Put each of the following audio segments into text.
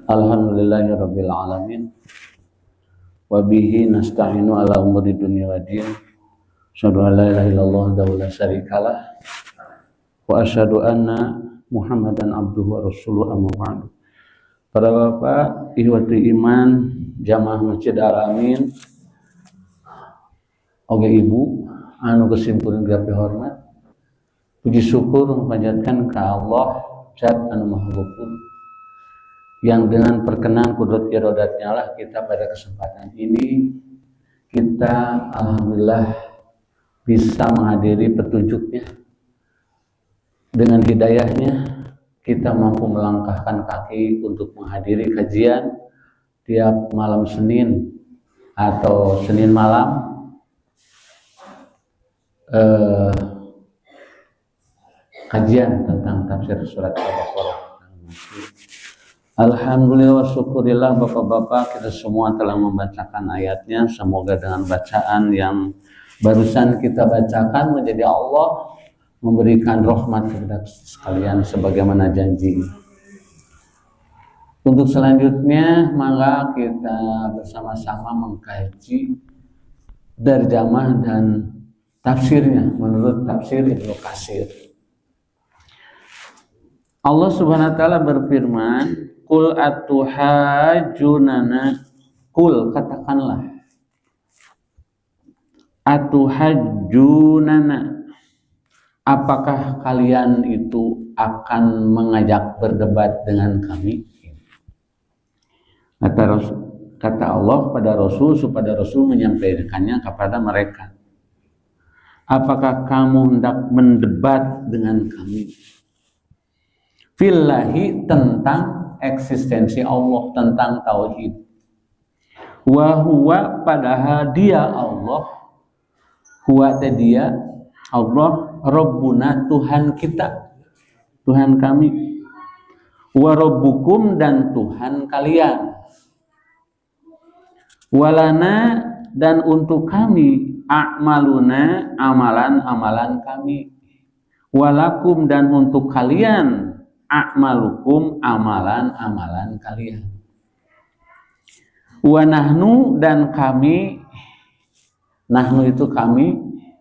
Alhamdulillahirabbil alamin. Wa bihi nasta'inu ala umuri dunya waddin. Asyhadu an la ilaha illallah wahdahu la syarikalah wa asyhadu anna Muhammadan abduhu wa rasuluhu amma ba'du. Para bapak, ihwati iman, jamaah Masjid Al-Amin, oge ibu anu kesimpulan gapi hormat. Puji syukur panjatkan ka Allah zat anu maha gopur yang dengan perkenan kudrat iradatnya lah kita pada kesempatan ini kita alhamdulillah bisa menghadiri petunjuknya. Dengan hidayahnya kita mampu melangkahkan kaki untuk menghadiri kajian tiap malam Senin atau Senin malam kajian tentang tafsir surat Al-Baqarah. Alhamdulillah wa syukurillah, bapak-bapak kita semua telah membacakan ayatnya. Semoga dengan bacaan yang barusan kita bacakan menjadi Allah memberikan rahmat kepada sekalian sebagaimana janji. Untuk selanjutnya maka kita bersama-sama mengkaji tarjamah dan tafsirnya menurut tafsir Ibnu Katsir. Allah Subhanahu wa taala berfirman, "Qul atuhajjunana," qul katakanlah, atuhajjunana, apakah kalian itu akan mengajak berdebat dengan kami? Kata Allah pada Rasul supaya Rasul menyampaikannya kepada mereka. Apakah kamu hendak mendebat dengan kami? Fillahi, tentang eksistensi Allah, tentang tauhid. Wa huwa, padahal dia Allah, huwa dia Allah, Rabbuna, Tuhan kita, Tuhan kami. Wa rabbukum, dan Tuhan kalian. Walana, dan untuk kami, a'maluna, amalan-amalan kami. Walakum, dan untuk kalian, a'malukum, amalan-amalan kalian. Wa nahnu, dan kami, nahnu itu kami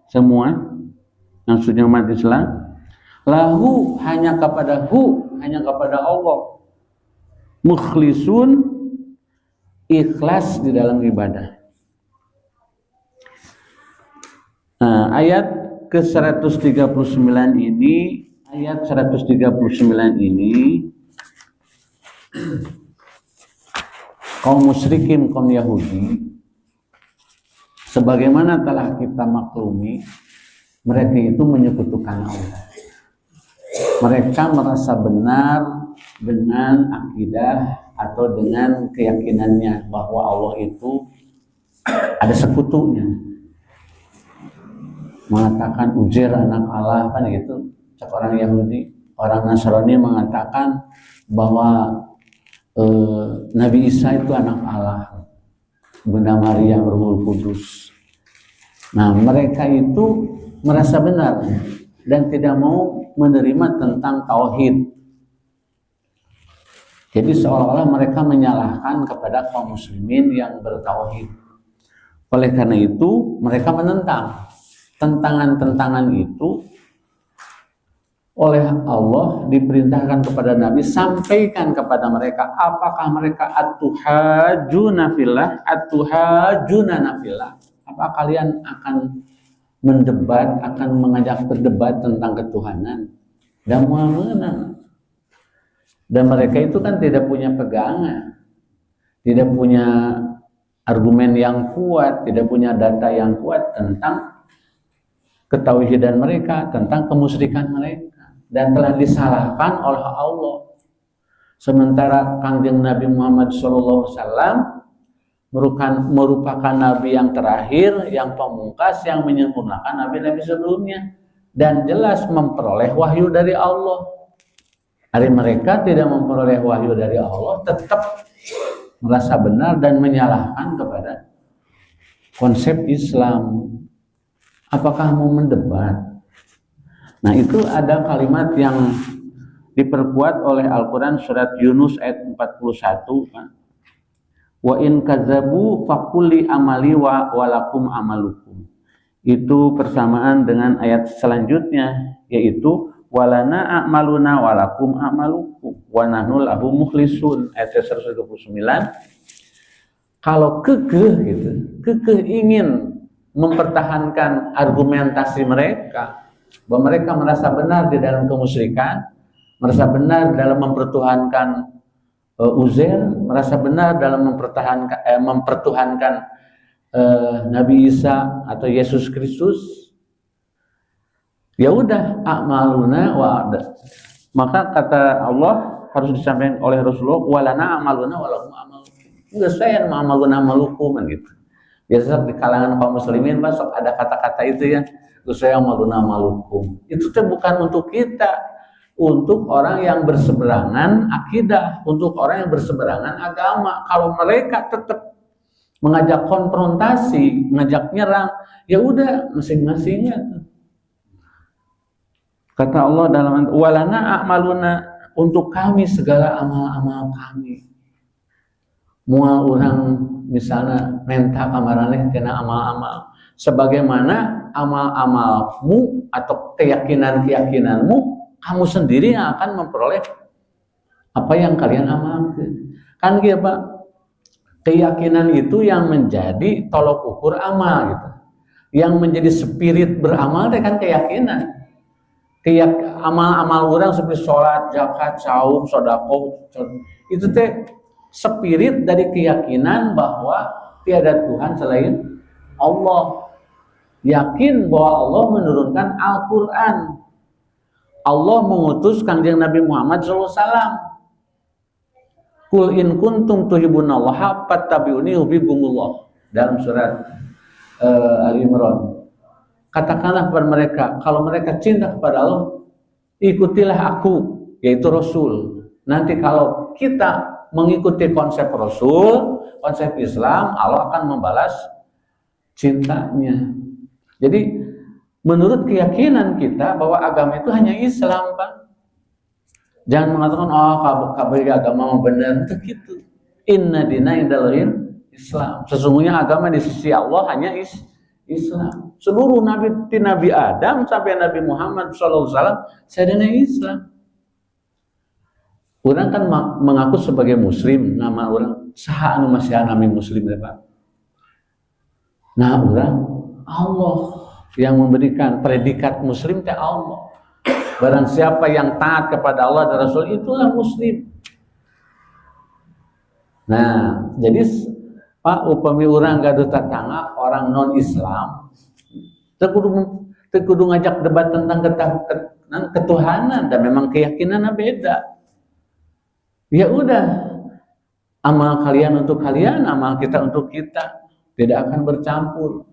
semua yang sudah umat Islam, lahu, hanya kepada Allah, mukhlisun, ikhlas di dalam ibadah. Nah, ayat ke-139 ini, ayat 139 ini kaum musyrikin, kaum Yahudi, sebagaimana telah kita maklumi, mereka itu menyekutukan Allah. Mereka merasa benar dengan akidah atau dengan keyakinannya bahwa Allah itu ada sekutunya. Mengatakan Uzair anak Allah, kan gitu. Orang Yahudi, orang Nasrani mengatakan bahwa Nabi Isa itu anak Allah, Bunda Maria, Ruhul Kudus. Nah, mereka itu merasa benar dan tidak mau menerima tentang tauhid. Jadi seolah-olah mereka menyalahkan kepada kaum muslimin yang bertauhid. Oleh karena itu mereka menentang. Tentangan-tentangan itu oleh Allah diperintahkan kepada Nabi, sampaikan kepada mereka, apakah mereka atuhajuna fillah, atuhajuna fillah, apa kalian akan mendebat, akan mengajak berdebat tentang ketuhanan dan mengenal. Dan mereka itu kan tidak punya pegangan, tidak punya argumen yang kuat, tidak punya data yang kuat tentang ketauhidan mereka, tentang kemusyrikan mereka, dan telah disalahkan oleh Allah. Sementara Kangjeng Nabi Muhammad SAW merupakan Nabi yang terakhir, yang pamungkas, yang menyempurnakan Nabi-Nabi sebelumnya, dan jelas memperoleh wahyu dari Allah. Hari mereka tidak memperoleh wahyu dari Allah, tetap merasa benar dan menyalahkan kepada konsep Islam. Apakah mau mendebat? Nah, itu ada kalimat yang diperkuat oleh Al-Quran surat Yunus ayat 41. Wa in kadzabu fakulli amali wa walakum amalukum. Itu persamaan dengan ayat selanjutnya, yaitu walana a'maluna walakum amalukum wa nahnu lahu mukhlisun, ayat 129. Kalau kekeh ingin mempertahankan argumentasi mereka, bahwa mereka merasa benar di dalam kemusyrikan, merasa benar dalam mempertuhankan Uzair, merasa benar dalam mempertuhankan Nabi Isa atau Yesus Kristus, ya udah a'maluna wa ada. Maka kata Allah harus disampaikan oleh Rasulullah, walana a'maluna walakum amalukum. Enggak, saya amaluna amalukum gitu. Biasa di kalangan kaum muslimin masuk ada kata-kata itu ya, saya amaluna amalukum. Itu tuh bukan untuk kita, untuk orang yang berseberangan akidah, untuk orang yang berseberangan agama. Kalau mereka tetap mengajak konfrontasi, mengajak nyerang, ya udah masing-masingnya. Kata Allah dalam walana a'maluna, untuk kami segala amal-amal kami. Mual orang misalnya minta kamaraneh kena amal-amal, sebagaimana amal-amalmu atau keyakinan-keyakinanmu, kamu sendiri yang akan memperoleh apa yang kalian amalkan. Kan gitu Pak, keyakinan itu yang menjadi tolok ukur amal gitu. Yang menjadi spirit beramal itu kan keyakinan. Amal-amal orang seperti sholat, zakat, saum, sedekah, itu teh spirit dari keyakinan bahwa tiada Tuhan selain Allah. Yakin bahwa Allah menurunkan Al-Quran. Allah mengutus Kangjeng Nabi Muhammad SAW. Qul in kuntum tuhibbunallaha fattabi'uni yuhibbukumullah. Dalam surat Al-Imran. Katakanlah kepada mereka, kalau mereka cinta kepada Allah, ikutilah aku, yaitu Rasul. Nanti kalau kita mengikuti konsep Rasul, konsep Islam, Allah akan membalas cintanya. Jadi menurut keyakinan kita bahwa agama itu hanya Islam, Pak. Jangan mengatakan kabeh agama benar, itu gitu. Inna dina indallahil Islam. Sesungguhnya agama di sisi Allah hanya Islam. Seluruh Nabi Adam sampai Nabi Muhammad SAW sadana Islam. Orang kan mengaku sebagai Muslim, nama orang saha anu masih nami Muslim ya Pak. Nah orang Allah yang memberikan predikat Muslim teh Allah. Barang siapa yang taat kepada Allah dan Rasul itulah Muslim. Nah jadi Pak upami orang gaduh tatangga orang non Islam, tekudu ngajak debat tentang ketuhanan dan memang keyakinannya beda. Ya udah, amal kalian untuk kalian, amal kita untuk kita, tidak akan bercampur.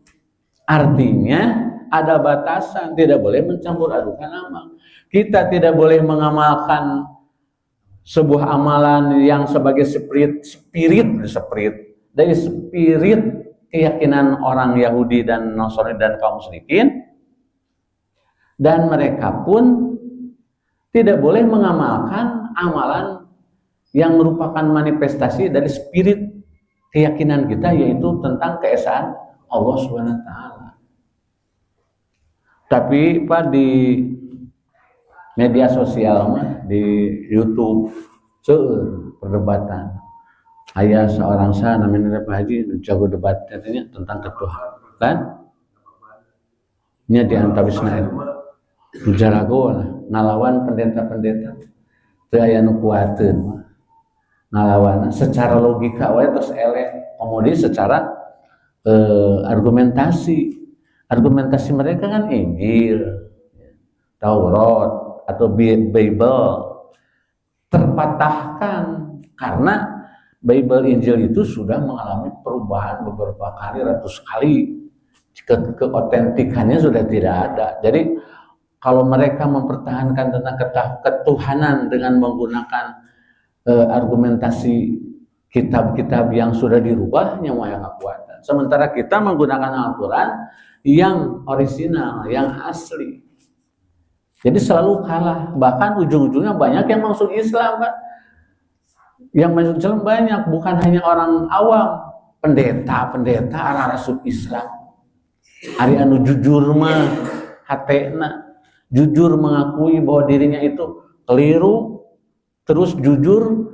Artinya ada batasan, tidak boleh mencampur adukan amal. Kita tidak boleh mengamalkan sebuah amalan yang sebagai spirit dari spirit keyakinan orang Yahudi dan Nasrani dan kaum musyrikin, dan mereka pun tidak boleh mengamalkan amalan yang merupakan manifestasi dari spirit keyakinan kita, yaitu tentang keesaan Allah SWT. Tapi Pak di media sosial, di YouTube, perdebatan. Ayah seorang namanya Pak Haji jago debat katanya tentang ketuhanan. Nya di antawisna jarago ngalawan pendeta-pendeta teu aya nu kuateun. Ngalawan secara logika wae tos eleh, kemudian secara argumentasi mereka kan Injil, Taurat atau Bible terpatahkan karena Bible Injil itu sudah mengalami perubahan beberapa kali, ratus kali. Keotentikannya sudah tidak ada. Jadi kalau mereka mempertahankan tentang ketuhanan dengan menggunakan argumentasi kitab-kitab yang sudah dirubah, nyawa yang kekuatan. Sementara kita menggunakan Al-Quran yang orisinal, yang asli. Jadi selalu kalah. Bahkan ujung-ujungnya banyak yang masuk Islam, Pak. Yang masuk Islam banyak, bukan hanya orang awam, pendeta arah masuk Islam. Ari anu jujur mah hatena, jujur mengakui bahwa dirinya itu keliru, terus jujur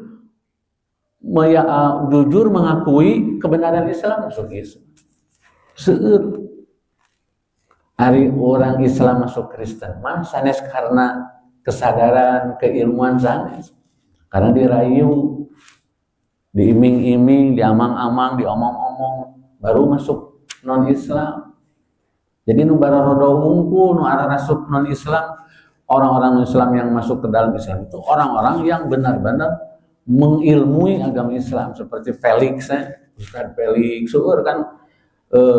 mengakui kebenaran Islam, masuk Islam. Seueur hari orang Islam masuk Kristen mah sanes karena kesadaran, keilmuan sanes, karena dirayu, diiming-iming, diamang-amang, diomong-omong, baru masuk non-Islam. Jadi nu bararodo unggul, nu arah masuk non-Islam, orang-orang Islam yang masuk ke dalam Islam itu orang-orang yang benar-benar mengilmui agama Islam, seperti Felix, Ustaz Felix, seueur kan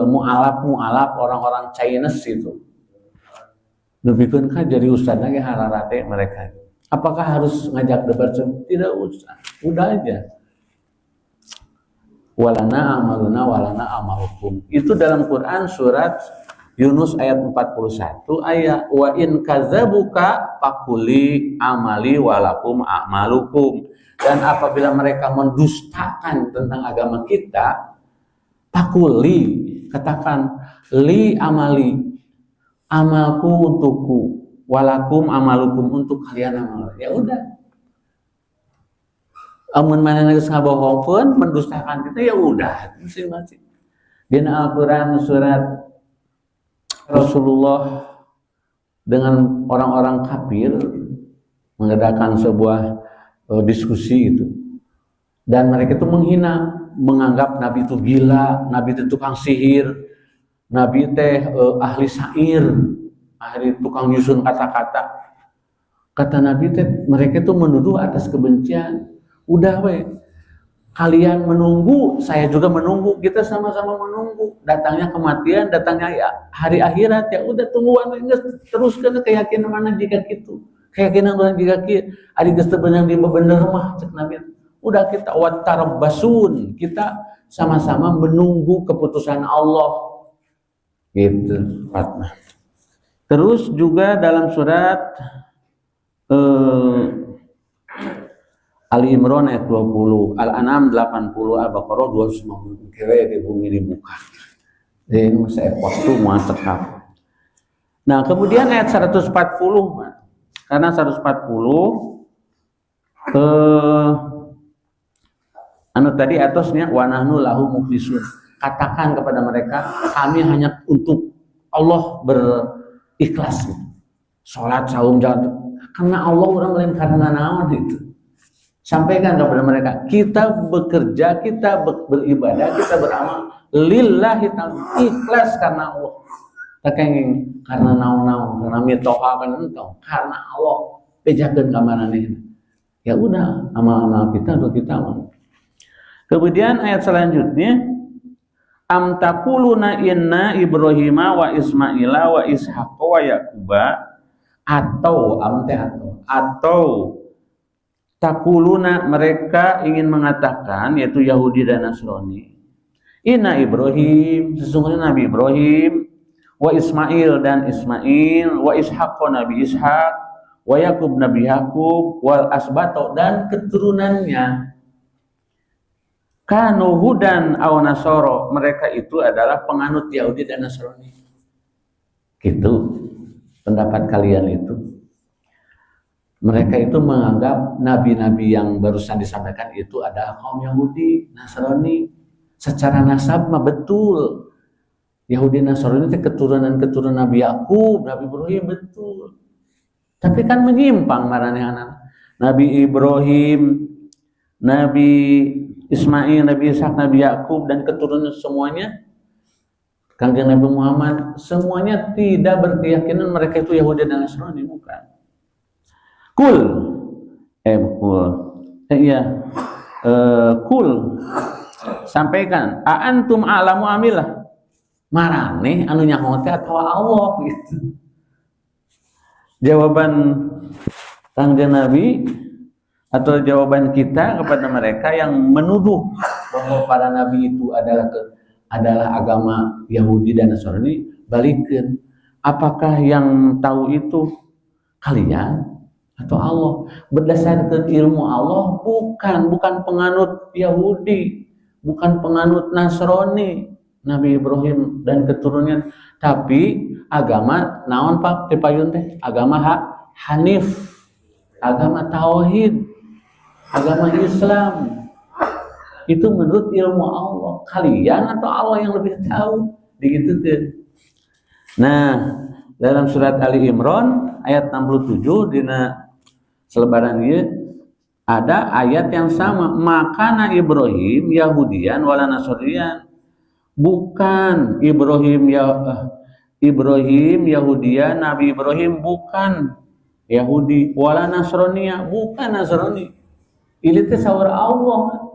mualaf orang-orang Chinese itu. Lebihkan kan jadi ustaz lagi hararate mereka. Apakah harus ngajak debat? Tidak usah, udah aja. Walana amaluna walana amalukum. Itu dalam Quran surat Yunus ayat 41 ayat wa in kadzabuka faquli amali walakum a'malukum. Dan apabila mereka mendustakan tentang agama kita, pakuli, katakan li amali, amalku untukku, walakum amalukum, untuk kalian amal. Ya udah. Amun mana geus ngabohongkeun, mendustakan kita, ya udah masing-masing. Dina Al-Qur'an surat Rasulullah dengan orang-orang kafir mengadakan sebuah diskusi itu. Dan mereka itu menghina, menganggap Nabi itu gila, Nabi itu tukang sihir, Nabi teh ahli syair, ahli tukang nyusun kata-kata. Kata Nabi teh, mereka itu menuduh atas kebencian. Udah we, kalian menunggu, saya juga menunggu, kita sama-sama menunggu. Datangnya kematian, datangnya hari akhirat, ya udah tungguan, teruskan keyakinan mana jika gitu. Keyakinan orang jika gitu, ada kesebenarnya di bener mah, cek Nabi. Udah kita watarabbasun, kita sama-sama menunggu keputusan Allah. Gitu, Fatma. Terus juga dalam surat Ali Imran ayat 20, Al-An'am 80, Al-Baqarah 250. Kira di bumi dibuka. Jadi ini masih waktu mau cekap. Nah, kemudian ayat 140, karena 140 anu tadi atasnya wa nahnu lahu mukhlisun. Katakan kepada mereka, kami hanya untuk Allah berikhlas. Salat, saum, jalan. Karena Allah orang lain karena naon itu. Sampaikan kepada mereka, kita bekerja, kita beribadah, kita beramal lillahi ta'ala, ikhlas karena Allah. Takenging karena naon-naon, karena mitoha karena Allah. Pejakeun ka manehna. Ya udah, amal-amal kita untuk kita amal. Kemudian ayat selanjutnya, am taquluna inna Ibrahima wa Ismaila wa Ishaqa wa Yaquba, atau taquluna, mereka ingin mengatakan, yaitu Yahudi dan Nasrani, inna Ibrahim, sesungguhnya Nabi Ibrahim, wa Ismail dan Ismail, wa Ishaqa Nabi Ishaq, wa Yaqub Nabi Yaqub, wal asbato dan keturunannya, kanu hudan aw nasoro, mereka itu adalah penganut Yahudi dan Nasrani. Gitu pendapat kalian itu. Mereka itu menganggap nabi-nabi yang barusan disampaikan itu adalah kaum Yahudi, Nasrani. Secara nasab mah betul. Yahudi Nasrani itu keturunan Nabi Yakub, Nabi Ibrahim, betul. Tapi kan menyimpang marane-anak. Nabi Ibrahim, Nabi Ismail, Nabi Ishak, Nabi Yakub dan keturunan semuanya, Kanjeng Nabi Muhammad, semuanya tidak berkeyakinan mereka itu Yahudi dan Nasrani, bukan. Kul sampaikan, antum a'lamu amilah, marane anu nyaho teh atawa Allah gitu. Jawaban Kanjeng Nabi atau jawaban kita kepada mereka yang menuduh bahwa para nabi itu adalah agama Yahudi dan Nasrani, balikin, apakah yang tahu itu kalian atau Allah? Berdasarkan ilmu Allah, bukan penganut Yahudi, bukan penganut Nasrani, Nabi Ibrahim dan keturunannya, tapi agama naon Pak Tipayun teh? Agama Hanif, agama tauhid, agama Islam. Itu menurut ilmu Allah. Kalian atau Allah yang lebih tahu? Digitukan. Nah, dalam surat Ali Imran ayat 67 dina selebaran ieu ada ayat yang sama, makana Ibrahim Yahudian wala Nasranian. Bukan Ibrahim Yahudian, Nabi Ibrahim bukan Yahudi, wala Nasrania, bukan Nasrani. Ini teh saur Allah.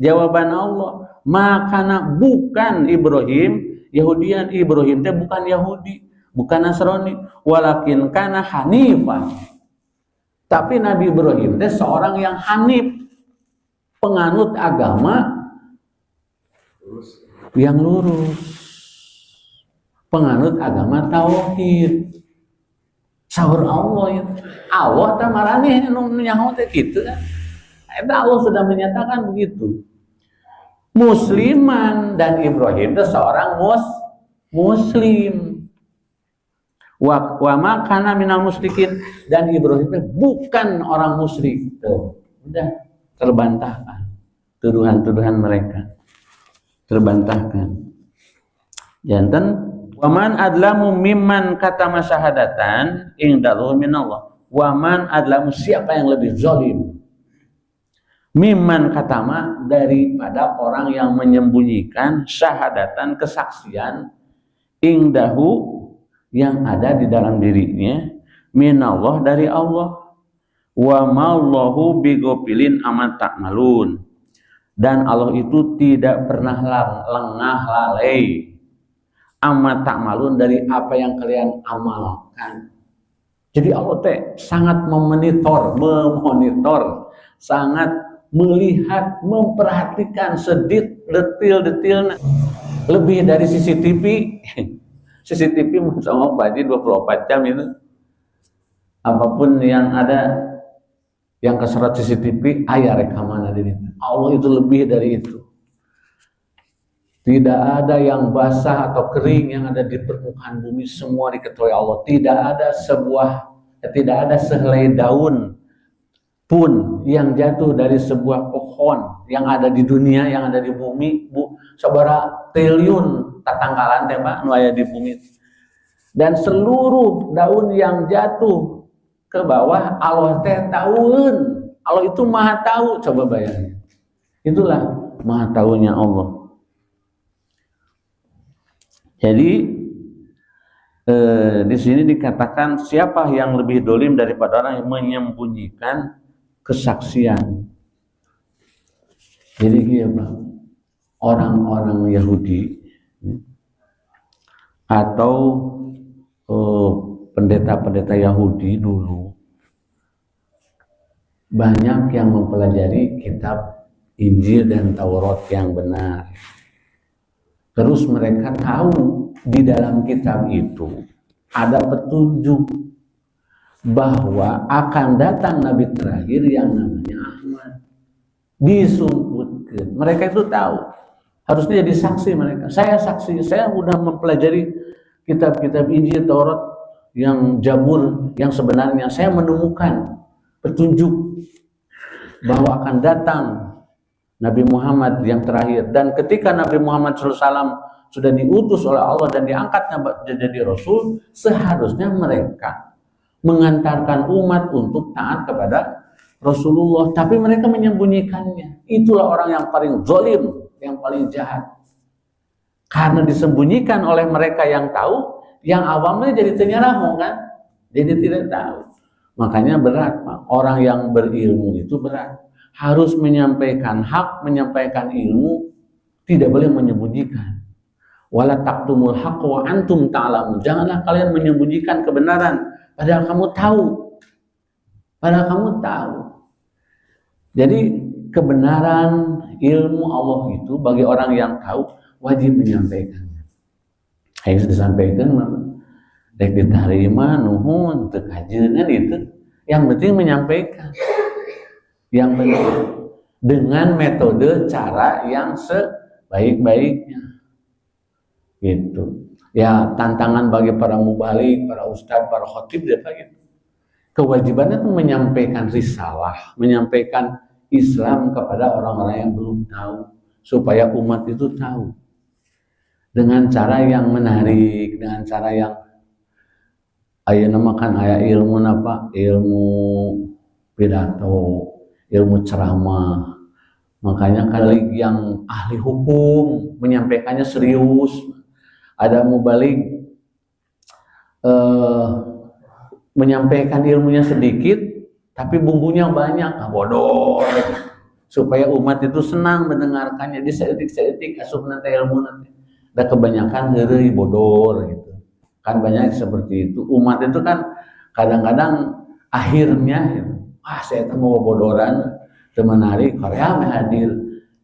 Jawaban Allah, makana bukan Ibrahim Yahudian, Ibrahim teh bukan Yahudi, bukan Nasrani, walakin kana hanifan. Tapi Nabi Ibrahim teh seorang yang hanif, penganut agama yang lurus, penganut agama tauhid. Saur Allah ya. Allah teh marane nu nyaho teh kitu kan. Eta Allah sudah menyatakan begitu. Musliman, dan Ibrahim itu seorang muslim. Wa ma kana minal musyrikin, dan Ibrahim itu bukan orang musyrik. Tuh, udah terbantahkan tuduhan-tuduhan mereka. Terbantahkan. Janten waman adlamu mimman katama syahadatan indallahu minallah. Waman adlamu, siapa yang lebih zalim? Mimman katama, daripada orang yang menyembunyikan syahadatan, kesaksian, ingdahu, yang ada di dalam dirinya, minallah, dari Allah, wa ma'allahu bigopilin amat ta'malun, dan Allah itu tidak pernah lengah lalai amat ta'malun, dari apa yang kalian amalkan. Jadi Allah teh sangat memonitor, sangat melihat, memperhatikan detil-detilnya, lebih dari CCTV. CCTV sama baji 24 jam itu. Apapun yang ada yang keserot CCTV, aya rekaman di situ. Allah itu lebih dari itu. Tidak ada yang basah atau kering yang ada di permukaan bumi, semua diketahui Allah. Tidak ada sehelai daun pun yang jatuh dari sebuah pohon yang ada di dunia, yang ada di bumi, sabaraha triliun tatangkalan teh Pak nu aya di bumi. Dan seluruh daun yang jatuh ke bawah, Allah teh tahueun. Allah itu Maha tahu, coba bayangin. Itulah Maha tahunya Allah. Jadi di sini dikatakan siapa yang lebih dolim daripada orang yang menyembunyikan kesaksian. Jadi gimana? Orang-orang Yahudi atau pendeta-pendeta Yahudi dulu banyak yang mempelajari kitab Injil dan Taurat yang benar. Terus mereka tahu di dalam kitab itu ada petunjuk bahwa akan datang Nabi terakhir yang namanya Ahmad. Disumputkan. Mereka itu tahu. Harusnya jadi saksi mereka. Saya saksi, saya sudah mempelajari kitab-kitab Injil, Taurat, yang Zabur, yang sebenarnya. Saya menemukan petunjuk bahwa akan datang Nabi Muhammad yang terakhir. Dan ketika Nabi Muhammad SAW sudah diutus oleh Allah dan diangkatnya jadi Rasul, seharusnya mereka mengantarkan umat untuk taat kepada Rasulullah, tapi mereka menyembunyikannya. Itulah orang yang paling zalim, yang paling jahat. Karena disembunyikan oleh mereka yang tahu, yang awamnya jadi ternyarahu kan, jadi tidak tahu. Makanya berat Pak. Orang yang berilmu itu berat, harus menyampaikan hak, menyampaikan ilmu, tidak boleh menyembunyikan. Wala taqtumul haqqa wa antum ta'lamun. Janganlah kalian menyembunyikan kebenaran padahal kamu tahu. Padahal kamu tahu. Jadi kebenaran ilmu Allah itu bagi orang yang tahu wajib menyampaikannya. Yang disampaikan Dek diterima nuhun teu kajeunna itu. Yang penting menyampaikan. Yang penting dengan metode cara yang sebaik-baiknya. Gitu. Ya, tantangan bagi para mubalik, para ustadz, para khatib gitu. Kewajibannya itu menyampaikan risalah, menyampaikan Islam kepada orang-orang yang belum tahu, supaya umat itu tahu. Dengan cara yang menarik, dengan cara yang ayeuna makan aya ilmu apa? Ilmu pidato, ilmu ceramah. Makanya kali yang ahli hukum menyampaikannya serius. Ada mubalik menyampaikan ilmunya sedikit, tapi bumbunya banyak, bodoh. Supaya umat itu senang mendengarkannya, di seetik asup nanti ilmu nanti. Dan kebanyakan heureuy bodor gitu. Kan banyak seperti itu. Umat itu kan kadang-kadang akhirnya gitu. Saya mau bodoran teu menarik Korea mah hadir.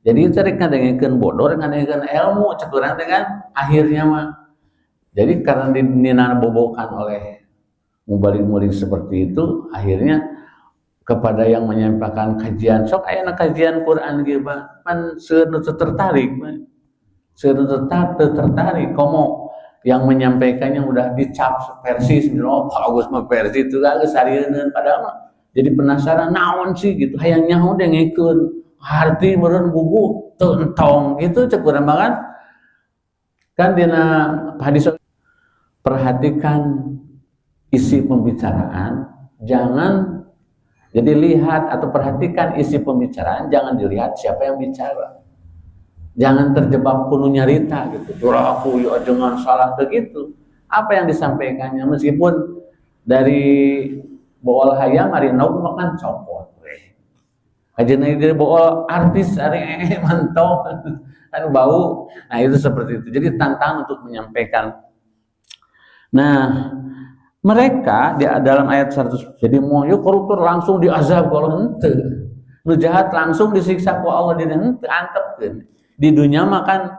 Jadi cari ngadengkeun bodor, ngadengkeun ilmu, cek urang teh kan akhirnya mah. Jadi karena dinabobokan oleh mubalik-mubalik seperti itu, akhirnya kepada yang menyampaikan kajian, sok aya kajian Quran ge pan seueur tertarik, tertarik komo yang menyampaikannya udah dicap versi oh bagus mah versi itu geus sarieun padahal mah jadi penasaran naon sih gitu hayang nyaho dengekeun arti meureun bubu teu entong gitu cek urang banget kan dina hadis. Perhatikan isi pembicaraan, jangan jadi lihat atau perhatikan isi pembicaraan, jangan dilihat siapa yang bicara. Jangan terjebak kuno nyarita gitu. Curah aku ya dengan salah begitu. Apa yang disampaikannya meskipun dari bool hayam hari nauk makan copot. Kajian dari bool artis hari mantau kan bau. Nah itu seperti itu. Jadi tantang untuk menyampaikan. Nah, mereka di dalam ayat 100 jadi mau yuk koruptor langsung diazab kalau henteu. Nu jahat langsung disiksa ku Allah dina henteu antepkeun. Di dunia makan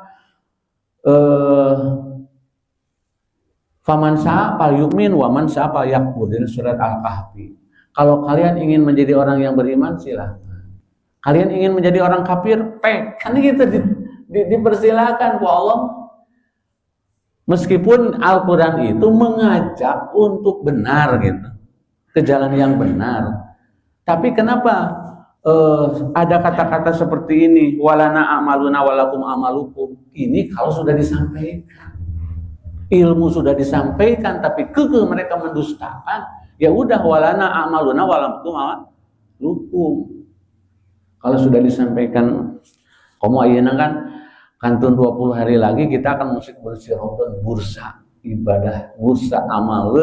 faman sa'a fal yu'min wa man sa'a fal yakfur di surat Al-Kahfi. Kalau kalian ingin menjadi orang yang beriman silakan. Kalian ingin menjadi orang kafir, kan gitu dipersilakan ku Allah. Meskipun Al-Quran itu mengajak untuk benar gitu, ke jalan yang benar. Tapi kenapa ada kata-kata seperti ini, walana amaluna walakum amalukum? Ini kalau sudah disampaikan, ilmu sudah disampaikan, tapi kekeh mereka mendustakan, ya udah walana amaluna walakum amalukum. Kalau sudah disampaikan, kamu ayeuna kan kantun 20 hari lagi kita akan musik bersiraton bursa ibadah, bursa amal.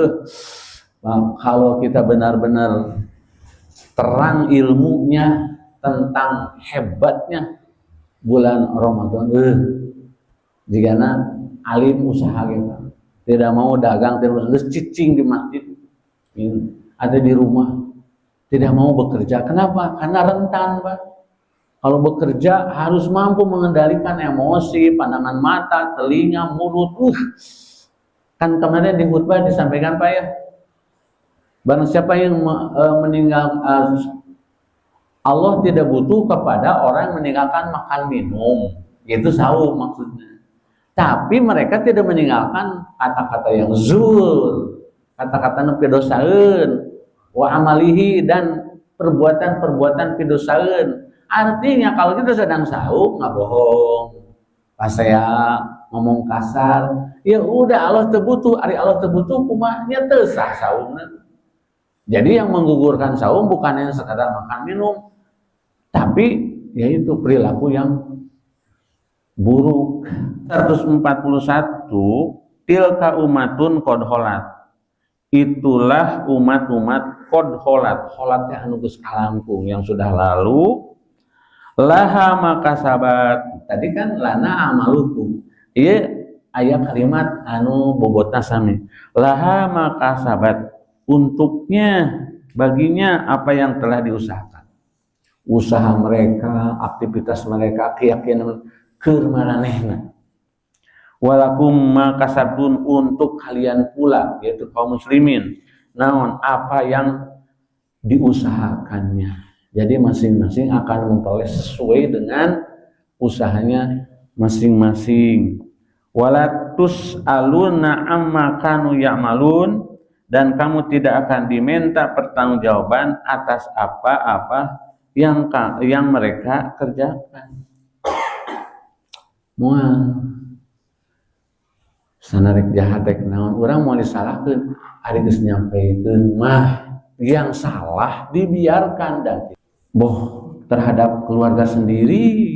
Nah, kalau kita benar-benar terang ilmunya tentang hebatnya bulan Ramadan, jigana alim usaha kita tidak mau dagang terus cicing di masjid, ada di rumah tidak mau bekerja. Kenapa? Karena rentan, Pak. Kalau bekerja harus mampu mengendalikan emosi, pandangan mata, telinga, mulut. Kan kemarin di khutbah disampaikan Pak ya, barang siapa yang meninggal, Allah tidak butuh kepada orang yang meninggalkan makan minum, itu saum maksudnya. Tapi mereka tidak meninggalkan kata-kata yang zur, kata-kata nu pidosaeun, wa amalihi dan perbuatan-perbuatan pidosaeun. Artinya kalau kita sedang saum nggak bohong, pas saya ngomong kasar, ya udah Allah terbutuh, ari Allah terbutuh kumanya teu sah saumna. Jadi yang menggugurkan saum bukan yang sekadar makan minum, tapi yaitu perilaku yang buruk. 141 tilka umatun qad kholat. Itulah umat-umat qad kholat. Kholatnya anu geus kalangkung yang sudah lalu. Laha makasabat. Tadi kan lana amalukum. Ieu aya kalimat anu bobotna sami. Laha makasabat. Untuknya baginya apa yang telah diusahakan. Usaha mereka, aktivitas mereka, keyakinan keur maranehna. walakum ma kasabun, untuk kalian pula yaitu kaum muslimin naon apa yang diusahakannya. Jadi masing-masing akan memperoleh sesuai dengan usahanya masing-masing. Walatus aluna amma kanu ya'malun, dan kamu tidak akan diminta pertanggungjawaban atas apa-apa yang mereka kerjakan. Moal sanarek jahat teh naon urang mau disalahkeun ari geus nyampeikeun mah yang salah dibiarkan, dan terhadap keluarga sendiri,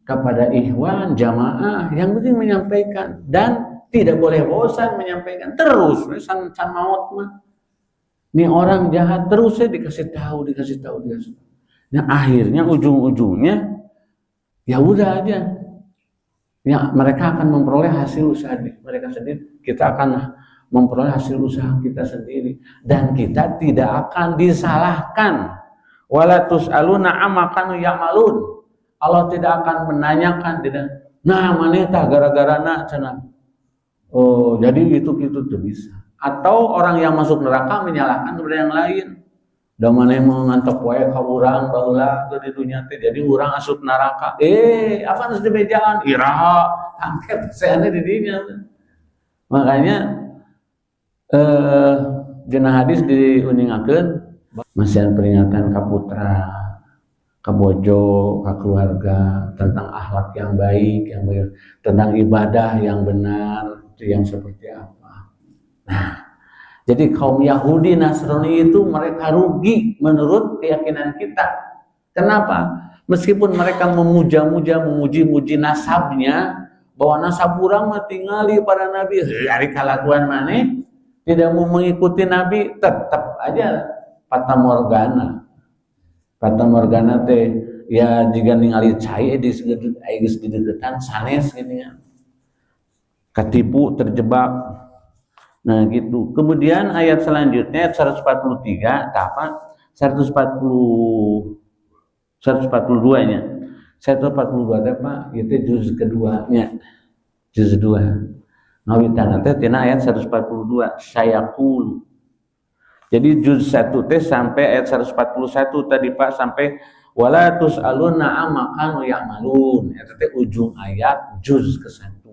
kepada ikhwan, jamaah, yang penting menyampaikan dan tidak boleh bosan menyampaikan terus. San maut mah, ini orang jahat terus dikasih tahu. Nah akhirnya ujung-ujungnya ya udah aja, ya mereka akan memperoleh hasil usaha mereka sendiri, kita akan memperoleh hasil usaha kita sendiri, dan kita tidak akan disalahkan. Wala tus'aluna amma kanu ya'malun. Allah tidak akan menanyakan, nah maneh tah gara-garana cenah. Oh, jadi itu tuh bisa. Atau orang yang masuk neraka menyalahkan kepada yang lain. Da maneh mau ngantep wae ka urang baheula di dunya teh, jadi urang asup neraka. Apa harus dibejaan? Iraha, angket seane di dinya. Makanya dina hadis diuningakeun masihan peringatan ka putra, ka bojo, ka keluarga tentang akhlak yang baik, tentang ibadah yang benar, itu yang seperti apa. Nah, jadi kaum Yahudi Nasrani itu mereka rugi menurut keyakinan kita. Kenapa? Meskipun mereka memuji-muji nasabnya, bahwa nasab urang mah tingali para nabi, ari kalakuan maneh tidak mau mengikuti nabi, tetap aja fata morgana teh ya jika ningali cai di deketan sanes gitu ya, ketipu, terjebak. Nah gitu. Kemudian ayat selanjutnya ayat 143 apa? 142 nya. 142 teh Pak, itu juz keduanya. Juz 2. Ngawitan teh tina ayat 142 sayaqul. Jadi juz 1 teh sampai ayat 141 tadi Pak, sampai wala tus'aluna amma kanu ya'malun. Eta teh ujung ayat juz ke-1.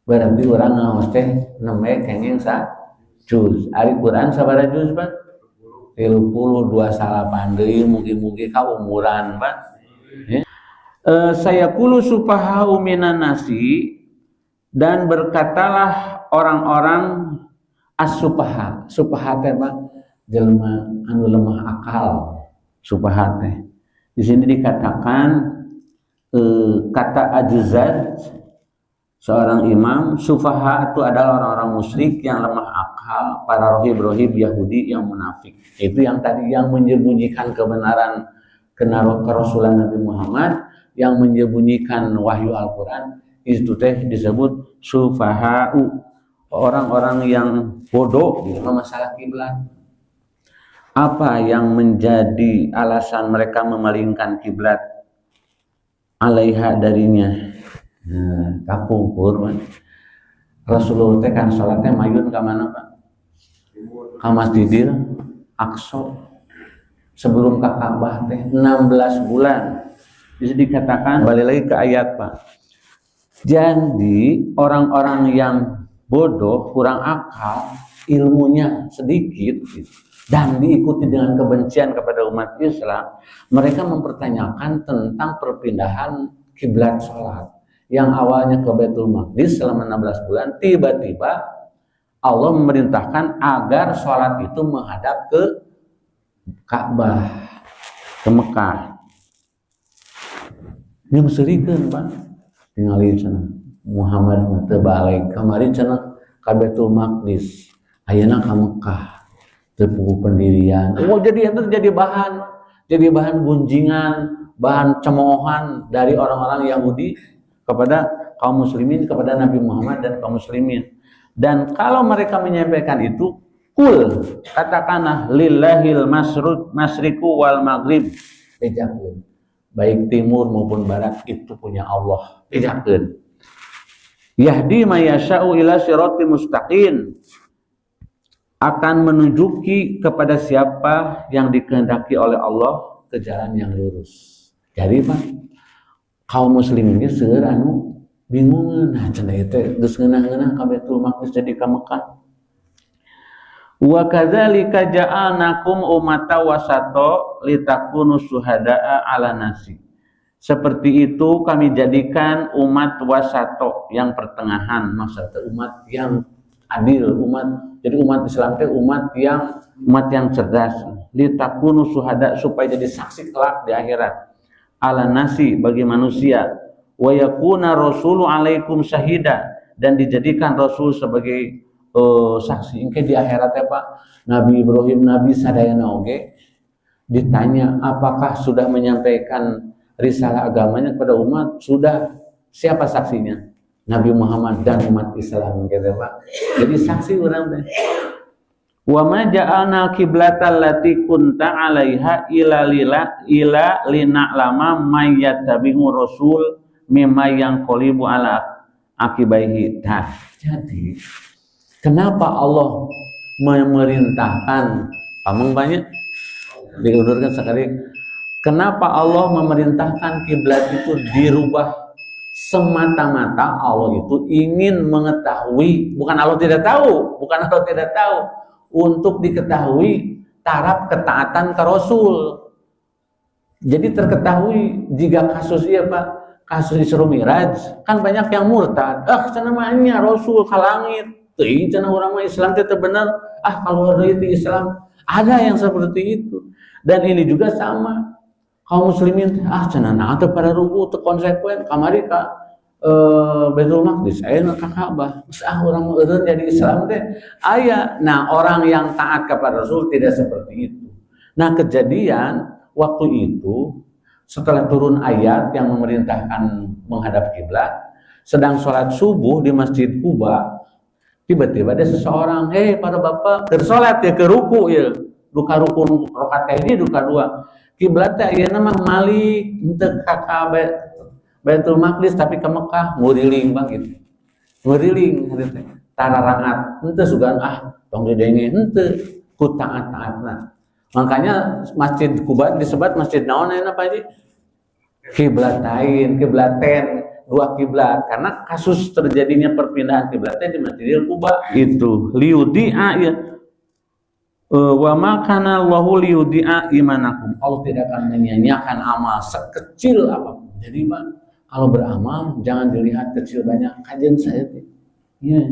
Berarti urang ngaos teh nembe kenging sa juz. Ari Quran sabaraha juz Pak? 32 salapan deui, mugi-mugi kaumuran Pak. Sayaqulu supahau minan nasi, dan berkatalah orang-orang as-supaha. Supaha teh Pak, jelema anu lemah akal. Supaha teh. Di sini dikatakan kata Ajuzad, seorang imam, sufaha itu adalah orang-orang musyrik yang lemah akal, para rohib Yahudi yang munafik. Itu yang tadi yang menyembunyikan kebenaran kerasulan Nabi Muhammad, yang menyembunyikan wahyu Al-Quran, itu teh disebut sufaha'u, orang-orang yang bodoh di dalam masalah kiblat. Apa yang menjadi alasan mereka memalingkan kiblat alaiha darinya? Nah, kapungkur Rasulullah teh kan salatnya mayun ke mana Pak? Ka Masjidil Aqsa. Sebelum ka Ka'bah teh 16 bulan. Bisa dikatakan balik lagi ke ayat Pak. Jadi orang-orang yang bodoh, kurang akal, ilmunya sedikit dan diikuti dengan kebencian kepada umat Islam, mereka mempertanyakan tentang perpindahan kiblat salat. Yang awalnya ke Baitul Maqdis selama 16 bulan, tiba-tiba Allah memerintahkan agar sholat itu menghadap ke Ka'bah, ke Mekah. Ini mesirikeun Pak, tinggalin cenah Muhammad teu balik kemarin cenah ka Baitul Maqdis, ayeuna ka Mekah teu pendirian. Oh jadi itu jadi bahan gunjingan, bahan cemoohan dari orang-orang Yahudi kepada kaum muslimin, kepada Nabi Muhammad dan kaum muslimin. Dan kalau mereka menyampaikan itu, kul, katakanlah lillahil masriku wal maghrib, bejakeun. Baik timur maupun barat itu punya Allah, bejakeun. Yahdi may yasha'u ila siratal mustaqim, akan menunjuki kepada siapa yang dikehendaki oleh Allah ke jalan yang lurus. Jadi Pak, kaum muslimin ge seueur anu bingung, nah cenah teh geus ngeunah-ngeunah ka Baitul Maqdis jadi ka Mekah. Wa kadzalika ja'alnakum ummatan wasata litakunu syuhada'a 'alan nasi. Seperti itu kami jadikan umat wasato, yang pertengahan, maksudnya umat yang adil, jadi umat Islam itu umat yang cerdas. Litakunu syuhada, supaya jadi saksi kelak di akhirat. 'Alan nasi, bagi manusia. Wa yakuna rasulu 'alaikum syahida, dan dijadikan Rasul sebagai saksi. Engke di akhirat ya Pak, Nabi Ibrahim, Nabi sadayana oge ditanya apakah sudah menyampaikan risalah agamanya kepada umat. Sudah. Siapa saksinya? Nabi Muhammad dan umat Islam gitu Pak. Jadi saksi orang teh. Wa ma ja'alna qiblatal lati kunta 'alaiha ila lina'lama may yattabi'u rasul mimma yanqalibu ala akibaihi. Nah, jadi kenapa Allah memerintahkan pamong banyak diundurkan sekali. Kenapa Allah memerintahkan kiblat itu dirubah? Semata-mata Allah itu ingin mengetahui, bukan Allah tidak tahu, untuk diketahui taraf ketaatan ke Rasul. Jadi terketahui jika kasus Pak, kasus Isra Miraj, kan banyak yang murtad. Cenamanya Rasul ke langit. Teuing cenah urang mah Islam teh benar. Kalau ada itu Islam, ada yang seperti itu. Dan ini juga sama. Kaum muslimin cenah naon teh pada ruku teu konsekuen kamari ka Baitul Maqdis aya ka Ka'bah. Urang eureun jadi Islam teh aya. Nah, orang yang taat kepada Rasul tidak seperti itu. Nah, kejadian waktu itu setelah turun ayat yang memerintahkan menghadap kiblat, sedang sholat subuh di Masjid Kuba, tiba-tiba ada seseorang, para bapak, ke sholat ya, ke ruku ya, duka rukun rokaat ini duka dua. Kiblat teh ayeuna mah Malik henteu ka Baitul Maqdis tapi ke Mekah, nguriling bang gitu. Nguriling henteu teh. Tararaat henteu sugan tong didenge henteu ku taat-taatna. Makanya Masjid Kuba disebut masjid naon ayeuna Pak Haji? Kiblatain, dua kiblat, karena kasus terjadinya perpindahan kiblatnya di Masjidil Kuba itu liudi'a ya. Wa ma kana Allahu liyudi'a imanakum. Allah tidak akan menyanyiakan amal sekecil apapun. Jadi Pak, kalau beramal jangan dilihat kecil banyak. Kajian saya ya,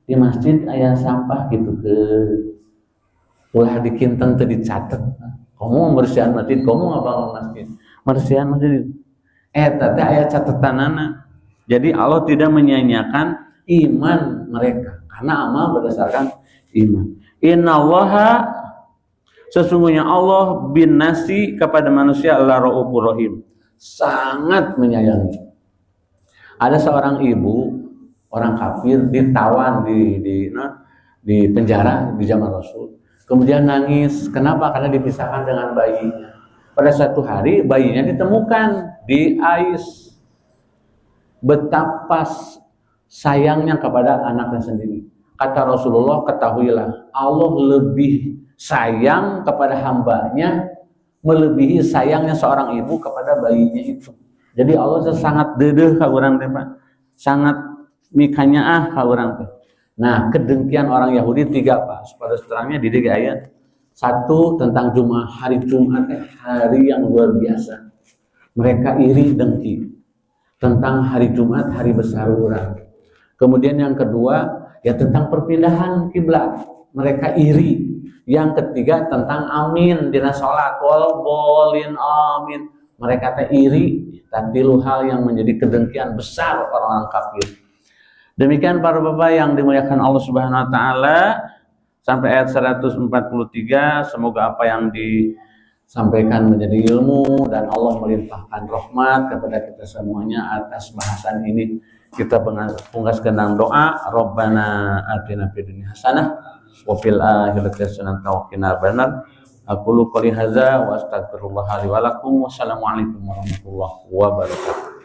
di masjid aya sampah gitu ke ulah dikinteng teu dicatet. Kamu membersihan masjid, kamu ngabangun masjid. Bersihan masjid. Eta teh aya catetanana. Jadi Allah tidak menyanyiakan iman mereka karena amal berdasarkan iman. Innallaha, sesungguhnya Allah bin nasi, kepada manusia la-raufur rahim, sangat menyayangi. Ada seorang ibu, orang kafir, ditawan di penjara di zaman Rasul. Kemudian nangis. Kenapa? Karena dipisahkan dengan bayinya. Pada suatu hari bayinya ditemukan di Ais. Betapa sayangnya kepada anaknya sendiri. Kata Rasulullah, ketahuilah Allah lebih sayang kepada hambanya melebihi sayangnya seorang ibu kepada bayinya itu. Jadi Allah sangat dedeh ka urang teh Pak. Sangat mikanya ka urang teh. Nah, kedengkian orang Yahudi 3 Pak. Pada setelahnya di 3 ayat. 1 tentang Jumat, hari Jumat hari yang luar biasa. Mereka iri dengki tentang hari Jumat, hari besar urang. Kemudian yang kedua ya tentang perpindahan kiblat, mereka iri. Yang ketiga tentang amin dina salat, wal bolin amin, mereka teh iri. Dan 3 hal yang menjadi kedengkian besar orang-orang kafir. Demikian para bapak yang dimuliakan Allah Subhanahu wa taala, sampai ayat 143. Semoga apa yang disampaikan menjadi ilmu dan Allah melimpahkan rahmat kepada kita semuanya. Atas bahasan ini kita pungkaskan dengan doa, Rabbana atina fid dunya hasanah wa fil akhirati hasanah wa qina adzabannar. Aqulu qouli hadza wa astaghfirullah li wa lakum. Wassalamualaikum warahmatullahi wabarakatuh.